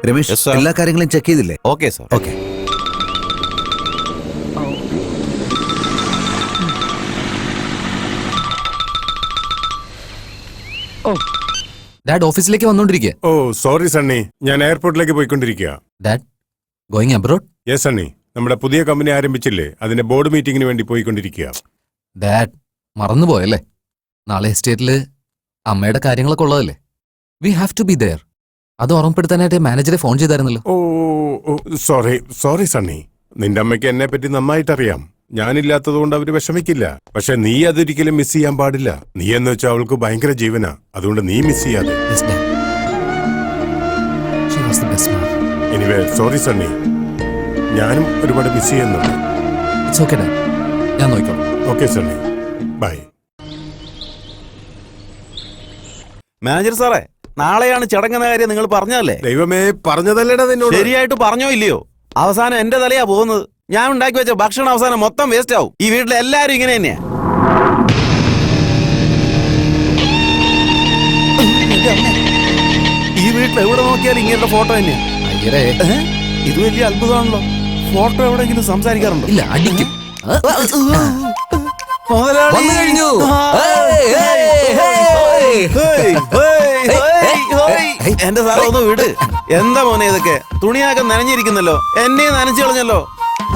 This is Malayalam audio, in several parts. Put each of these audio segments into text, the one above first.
Ramesh, Yes, sir. എല്ലാ കാര്യങ്ങളും ചെക്ക് ചെയ്തില്ലേ? Okay sir. ഓക്കെ. ഡാഡ് ഓഫീസിലേക്ക് വന്നോണ്ടിരിക്കുക. ഓ സോറി സണ്ണി, ഞാൻ എയർപോർട്ടിലേക്ക് പോയിക്കൊണ്ടിരിക്കുക. Dad going abroad? Yes Sunny, നമ്മുടെ പുതിയ കമ്പനി ആരംഭിച്ചില്ലേ, അതിന്റെ ബോർഡ് മീറ്റിംഗിന് വേണ്ടി പോയിക്കൊണ്ടിരിക്കുക. ഡാഡ് മറന്നുപോയല്ലേ, നാളെ എസ്റ്റേറ്റില് അമ്മയുടെ കാര്യങ്ങളൊക്കെ ഉള്ളതല്ലേ. We have to be there. അത് ഓർമ്മപ്പെടുത്താനായിട്ട് മാനേജറെ ഫോൺ ചെയ്തായിരുന്നല്ലോ. ഓ സോറി സോറി സണ്ണി, നിന്റെ അമ്മയ്ക്ക് എന്നെ പറ്റി നന്നായിട്ടറിയാം. ഞാനില്ലാത്തത് കൊണ്ട് അവര് വിഷമിക്കില്ല. പക്ഷെ നീ അതൊരിക്കലും മിസ് ചെയ്യാൻ പാടില്ല. നീ എന്ന് വെച്ചാൽ അവൾക്ക് ഭയങ്കര ജീവനാ, അതുകൊണ്ട് നീ മിസ് ചെയ്യാതെ. Yes, Dad. She was the best mom. Anyway sorry Sunny, ഞാനും ഒരുപാട് മിസ് ചെയ്യുന്നുണ്ട്. It's okay, Dad. ഞാൻ നോക്കിക്കോളാം. Okay Sunny, by. മാനേജർ സാറേ, നാളെയാണ് ചടങ്ങെന്ന കാര്യം നിങ്ങൾ പറഞ്ഞതല്ലേ? ദൈവമേ, പറഞ്ഞതല്ലേടാ നിന്നോട്. ശരിയായിട്ട് പറഞ്ഞോ ഇല്ലയോ? അവസാനം എന്റെ തലയാ പോകുന്നത്. ഞാൻ ഉണ്ടാക്കി വെച്ച ഭക്ഷണം അവസാനം മൊത്തം വേസ്റ്റ് ആവും. ഈ വീട്ടിലെ എല്ലാരും ഇങ്ങനെ തന്നെയാ. ഈ വീട്ടിൽ എവിടെ നോക്കിയാലും ഇങ്ങനത്തെ ഫോട്ടോ തന്നെയാ. അയ്യരേ, ഇത് വലിയ അത്ഭുതമാണല്ലോ. ഫോട്ടോ എവിടെയെങ്കിലും സംസാരിക്കാറുണ്ടോ? ഇല്ല അടിക്കും. മുതലാളി വന്നു കഴിഞ്ഞു. എന്റെ സാറേ ഒന്ന് വിട്. എന്താ മോനെ ഇതൊക്കെ? തുണിയാക്കെ നനഞ്ഞിരിക്കുന്നല്ലോ, എന്നെ നനച്ചു കളഞ്ഞല്ലോ.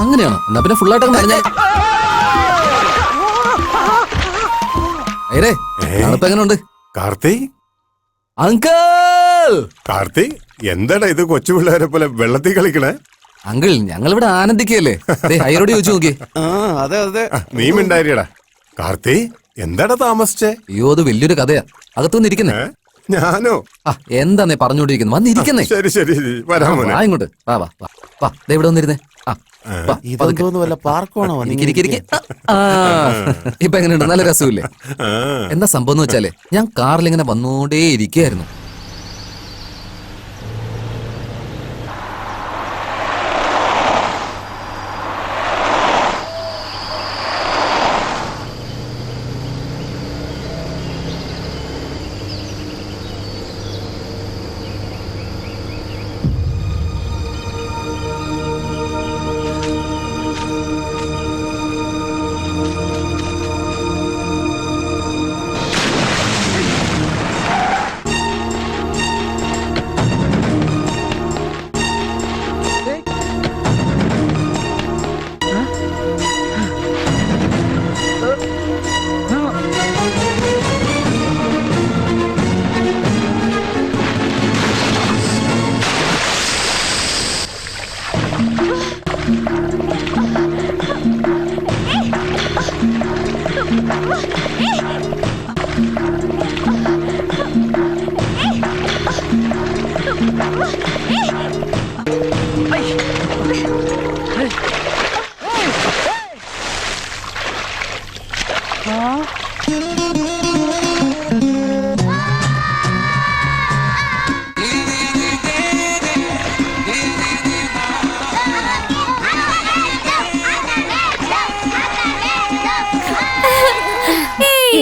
അങ്ങനെയാണോ? എന്നാ പിന്നെ ഫുള്ളായിട്ടൊക്കെ നനഞ്ഞ. അയ്യരേ, നാളെ എങ്ങനെയുണ്ട്? കാർത്തി, അങ്കിൾ കാർത്തി, എന്താടാ ഇത് കൊച്ചു പിള്ളേരെ പോലെ വെള്ളത്തിൽ കളിക്കണേ? അങ്കിൾ, ഞങ്ങളിവിടെ ആനന്ദിക്കല്ലേ. ഹൈറോഡ് ചോദിച്ചു നോക്കി. ആ അതെ അതെ, നീ മിണ്ടായിരിയടാ. കാർത്തി, എന്താടാ താമസിച്ചേ? അയ്യോ, അത് വലിയൊരു കഥയാ. അകത്തുനിന്ന് ഇരിക്കുന്നേ. ഞാനോ? എന്താന്നേ പറഞ്ഞോണ്ടിരിക്കുന്നു? വന്നിരിക്കുന്നേ. ശരി ശരി, വരാൻ മോനെ. വാ ഇങ്ങോട്ട്. വാ വാ വാ വാ, ദേ ഇവിടെ വന്നിരുന്നേ. ഇതൊന്നും വല്ല പാർക്കുവാണോ? ഇപ്പൊ എങ്ങനെയുണ്ട്? നല്ല രസമില്ലേ? ആ, എന്താ സംഭവം എന്ന് വെച്ചാലേ, ഞാൻ കാറിൽ ഇങ്ങനെ വന്നോണ്ടേ ഇരിക്കുകയായിരുന്നു.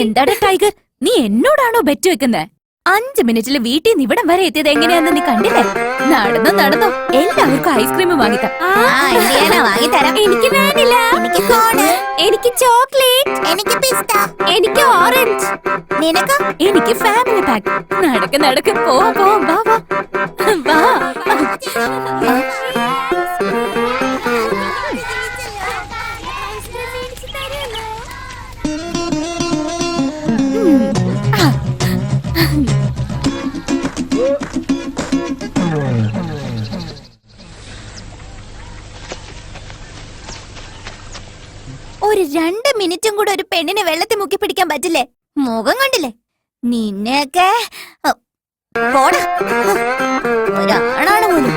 എന്താടാ ടൈഗർ, നീ എന്നോടാണോ ബെറ്റ് വെക്കുന്നേ? 5 മിനിറ്റിൽ വീട്ടിൽ നിന്ന് ഇവിടം വരെ എത്തിയത് എങ്ങനെയാന്ന് നീ കണ്ടില്ലേ? നടന്നോ നടന്നോ, എല്ലാവർക്കും ഐസ്ക്രീം വാങ്ങിത്തരാം. എനിക്ക് വേണ്ടില്ല. എനിക്ക് ചോക്ലേറ്റ്. എനിക്ക് പിസ്ത. എനിക്ക് ഓറഞ്ച്. നിനക്ക്? എനിക്ക് ഫാമിലി പാക്ക്. നടക്ക് നടക്ക്, പോ പോ, വാ വാ വാ. ഒരു 2 മിനിറ്റും കൂടെ ഒരു പെണ്ണിനെ വെള്ളത്തിൽ മുക്കി പിടിക്കാൻ പറ്റില്ലേ? മുഖം കണ്ടില്ലേ? നിന്നെയൊക്കെ പോടാ. ഒരാണാണ് പോലും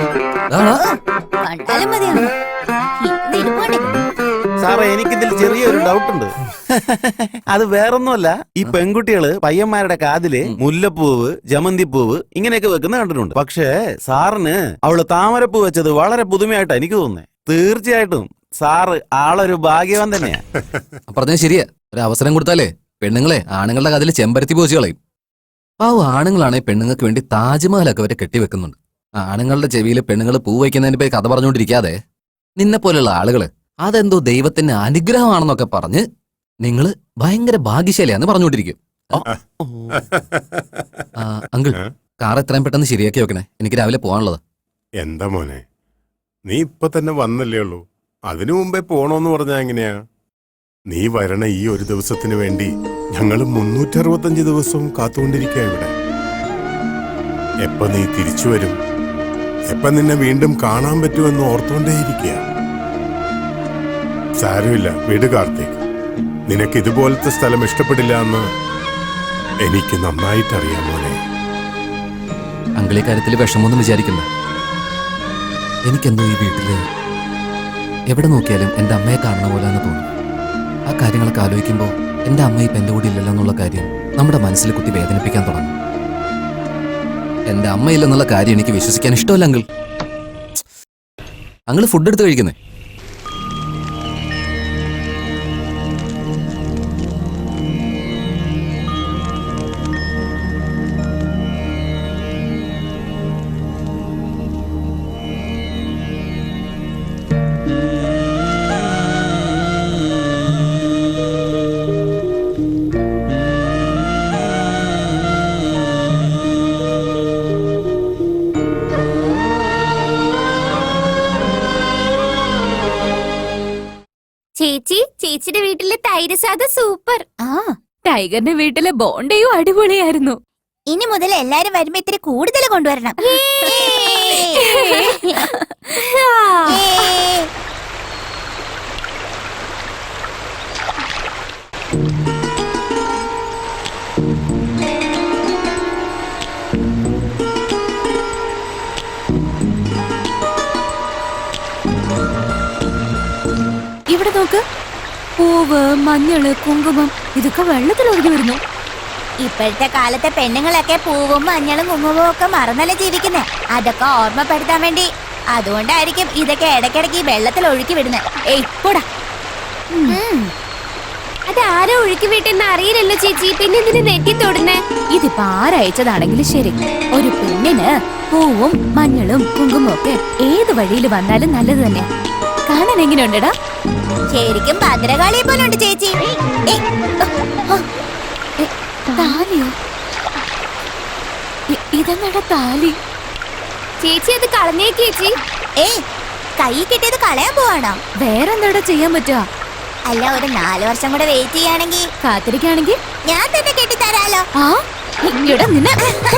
കണ്ടാലും മതിയാണ്. സാറേ, എനിക്കിതിൽ ചെറിയൊരു ഡൗട്ട് ഉണ്ട്. അത് വേറൊന്നുമല്ല, ഈ പെൺകുട്ടികള് പയ്യന്മാരുടെ കാതില് മുല്ലപ്പൂവ്, ജമന്തിപ്പൂവ് ഇങ്ങനെയൊക്കെ വെക്കുന്ന കണ്ടിട്ടുണ്ട്. പക്ഷേ സാറിന് അവള് താമരപ്പൂ വെച്ചത് വളരെ പുതുമയായിട്ടാ എനിക്ക് തോന്നുന്നത്. തീർച്ചയായിട്ടും സാറ് ആളൊരു ഭാഗ്യവാൻ തന്നെയാ. പറഞ്ഞത് ശരിയാ. ഒരു അവസരം കൊടുത്താലേ പെണ്ണുങ്ങളെ ആണുങ്ങളുടെ കാതിൽ ചെമ്പരത്തി പോച്ച് കളയും. പാവ ആണുങ്ങളാണെ പെണ്ണുങ്ങൾക്ക് വേണ്ടി താജ്മഹലൊക്കെ അവരെ കെട്ടിവെക്കുന്നുണ്ട്. ആണുങ്ങളുടെ ചെവിയിൽ പെണ്ണുങ്ങൾ പൂ വയ്ക്കുന്നതിന് പോയി കഥ പറഞ്ഞുകൊണ്ടിരിക്കാതെ നിന്നെ പോലുള്ള ആളുകള് അതെന്തോ ദൈവത്തിന്റെ അനുഗ്രഹമാണെന്നൊക്കെ പറഞ്ഞ് നിങ്ങള് ഭയങ്കര ഭാഗ്യശാലിയാന്ന് പറഞ്ഞുകൊണ്ടിരിക്കും. അങ്കിൾ, കാർ എത്രയും പെട്ടെന്ന് ശരിയാക്കി വെക്കണേ, എനിക്ക് രാവിലെ പോകാനുള്ളത്. എന്താ മോനെ, നീ ഇപ്പൊ തന്നെ വന്നല്ലേ ഉള്ളൂ, അതിനു മുമ്പേ പോണോന്ന് പറഞ്ഞാ എങ്ങനെയാ? നീ വരണ ഈ ഒരു ദിവസത്തിന് വേണ്ടി ഞങ്ങള് 365 ദിവസവും കാത്തുകൊണ്ടിരിക്കുക ഇവിടെ. എപ്പ നീ തിരിച്ചു വരും, എപ്പ നിന്നെ വീണ്ടും കാണാൻ പറ്റുമെന്ന് ഓർത്തുകൊണ്ടേയിരിക്കുക. സാരമില്ല, വിട് കാർത്തിക്. നിനക്ക് ഇതുപോലത്തെ സ്ഥലം ഇഷ്ടപ്പെടില്ല എന്ന് എനിക്ക് നന്നായിട്ടറിയാം മോനെ. അങ്കിൾ ഈ കാര്യത്തിൽ വിഷമമൊന്നും വിചാരിക്കണ്ട. എനിക്കെന്തോ ഈ വീട്ടില് എവിടെ നോക്കിയാലും എന്റെ അമ്മയെ കാണുന്ന പോലെ എന്ന് തോന്നും. ആ കാര്യങ്ങളൊക്കെ ആലോചിക്കുമ്പോൾ എന്റെ അമ്മ ഇപ്പം എന്റെ കൂടെ ഇല്ലല്ലോ എന്നുള്ള കാര്യം നമ്മുടെ മനസ്സിൽ കുത്തി വേദനിപ്പിക്കാൻ തുടങ്ങും. എന്റെ അമ്മയില്ലെന്നുള്ള കാര്യം എനിക്ക് വിശ്വസിക്കാൻ ഇഷ്ടമല്ല അങ്കിൾ. അങ്കിൾ ഫുഡ് എടുത്ത് കഴിക്കുന്നേ. ചേച്ചി, ചേച്ചിയുടെ വീട്ടിലെ തൈര് സാധ സൂപ്പർ. ടൈഗറിന്റെ വീട്ടിലെ ബോണ്ടയും അടിപൊളിയായിരുന്നു. ഇനി മുതൽ എല്ലാരും വരുമ്പോ ഇത്തിരി കൂടുതൽ കൊണ്ടുവരണം. ഇവിടെ നോക്ക്, പൂവ്, മഞ്ഞള്, കുങ്കുമം ഇതൊക്കെ വെള്ളത്തിൽ ഒഴുകി വരുന്നു. ഇപ്പോഴത്തെ കാലത്തെ പെണ്ണുങ്ങളൊക്കെ പൂവും മഞ്ഞളും കുങ്കുമവും ഒക്കെ മറന്നല്ലേ ജീവിക്കുന്നേ. അതൊക്കെ ഓർമ്മപ്പെടുത്താൻ വേണ്ടി. അതുകൊണ്ടായിരിക്കും ഇതൊക്കെ ഇടയ്ക്കിടയ്ക്ക് ഈ വെള്ളത്തിൽ ഒഴുക്കി വിടുന്നത്. ഏയ് പോടാ. അതാരോ ഒഴുക്കി വിട്ടെന്ന് അറിയില്ലല്ലോ ചേച്ചി, പിന്നെ ഇതിന് നെറ്റി തൊടുന്നേ. ഇതിപ്പോ ആരയച്ചതാണെങ്കിലും ശരി, ഒരു പെണ്ണിന് പൂവും മഞ്ഞളും കുങ്കുമവും ഒക്കെ ഏത് വഴിയിൽ വന്നാലും നല്ലത് തന്നെ. കാണാൻ എങ്ങനെയുണ്ടടാ? ശരിക്കും ഭദ്രകാളിയെ പോലെ ഉണ്ട് ചേച്ചി. താലിയോ? ഇതെന്നാടാ താലി? ചേച്ചി അത് കളഞ്ഞേക്ക് ചേച്ചി. കൈ കിട്ടിയത് കളയാൻ പോവാണോ? വേറെന്താടാ ചെയ്യാൻ പറ്റുക? അല്ല, ഒരു 4 വർഷം കൂടെ വെയിറ്റ് ചെയ്യാണെങ്കിൽ, കാത്തിരിക്കുകയാണെങ്കിൽ ഞാൻ തന്നെ കെട്ടിത്തരാലോ. ഇവിടെ നിന്ന് എന്താ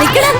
നിനക്ക്?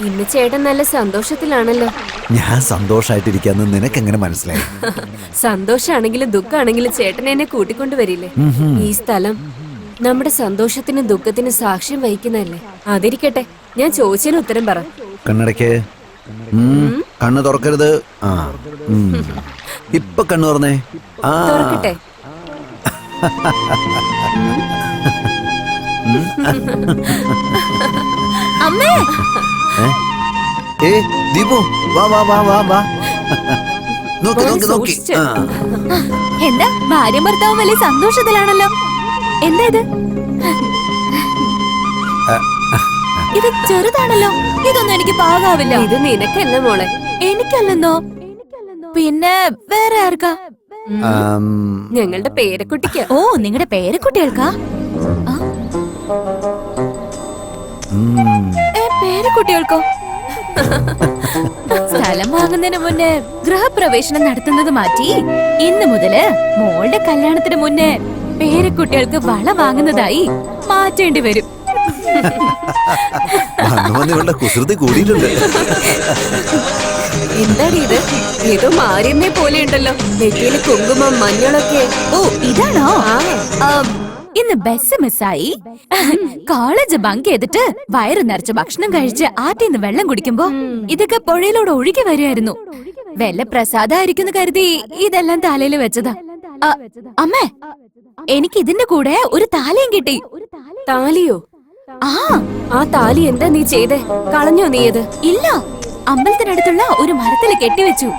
ഇന്ന് ചേട്ടൻ നല്ല സന്തോഷത്തിലാണല്ലോ. ഞാൻ സന്തോഷായിട്ടിരിക്കാന്ന് നിനക്കെങ്ങനെ മനസ്സിലായി? സന്തോഷാണെങ്കിലും ദുഃഖാണെങ്കിലും ചേട്ടൻ എന്നെ കൂട്ടിക്കൊണ്ടുവരില്ലേ? ഈ സ്ഥലം നമ്മുടെ സന്തോഷത്തിനും ദുഃഖത്തിനും സാക്ഷ്യം വഹിക്കുന്നതല്ലേ. അതിരിക്കട്ടെ, ഞാൻ ചോദിച്ചതിന് ഉത്തരം പറ. കണ്ണടയ്ക്ക്. കണ്ണ് തുറക്കരുത്. ഇപ്പൊ കണ്ണു തുറന്നേ. തുറക്കട്ടെ. അമ്മേ, ദീപു, വാ വാ വാ വാ വാ. നോക്കി നോക്കി നോക്കി. എന്താ ഭാര്യ ഭർത്താവും വലിയ സന്തോഷത്തിലാണല്ലോ. എന്താ ഇത്? ഇത് ചെറുതാണല്ലോ. ഇതൊന്നും എനിക്ക് പാകാവില്ല. ഇത് നിനക്കല്ല മോളെ. എനിക്കല്ലെന്നോ? പിന്നെ വേറെ ആർക്കാ? ഞങ്ങളുടെ പേരക്കുട്ടിക്ക്. ഓ, നിങ്ങളുടെ പേരക്കുട്ടികൾക്കാ? പേരക്കുട്ടികൾക്കോ? സ്ഥലം വാങ്ങുന്നതിന് മുന്നേ ഗൃഹപ്രവേശനം നടത്തുന്നത് മാറ്റി ഇന്ന് മുതല് മോളുടെ കല്യാണത്തിന് മുന്നേ പേരക്കുട്ടികൾക്ക് വള വാങ്ങുന്നതായി മാറ്റേണ്ടി വരും. വന്ന് ഇവളുടെ കുസൃതി കൂടിയിട്ടുണ്ട്. എന്താടി ഇത്? ഏതോ മാര്യമ്മയെ പോലെ ഉണ്ടല്ലോ, നെറ്റിയില് കുങ്കുമം മഞ്ഞളൊക്കെ. ഓ ഇതാണോ? ആ ഇന്ന് ബസ് മിസ്സായി. കോളേജ് ബങ്ക് ചെയ്തിട്ട് വയറ് നിറച്ച് ഭക്ഷണം കഴിച്ച് ആറ്റിന്ന് വെള്ളം കുടിക്കുമ്പോ ഇതൊക്കെ പുഴയിലൂടെ ഒഴുകി വരുമായിരുന്നു. വല്ല പ്രസാദമായിരിക്കും കരുതി ഇതെല്ലാം തലയിൽ വെച്ചതാ. അമ്മേ, എനിക്ക് ഇതിന്റെ കൂടെ ഒരു താലിയും കിട്ടി. താലിയോ? ആ ആ താലി എന്താ നീ ചെയ്തേ? കളഞ്ഞോ നീ അത്? ഇല്ല, അമ്പലത്തിനടുത്തുള്ള ഒരു മരത്തിൽ കെട്ടിവെച്ചു.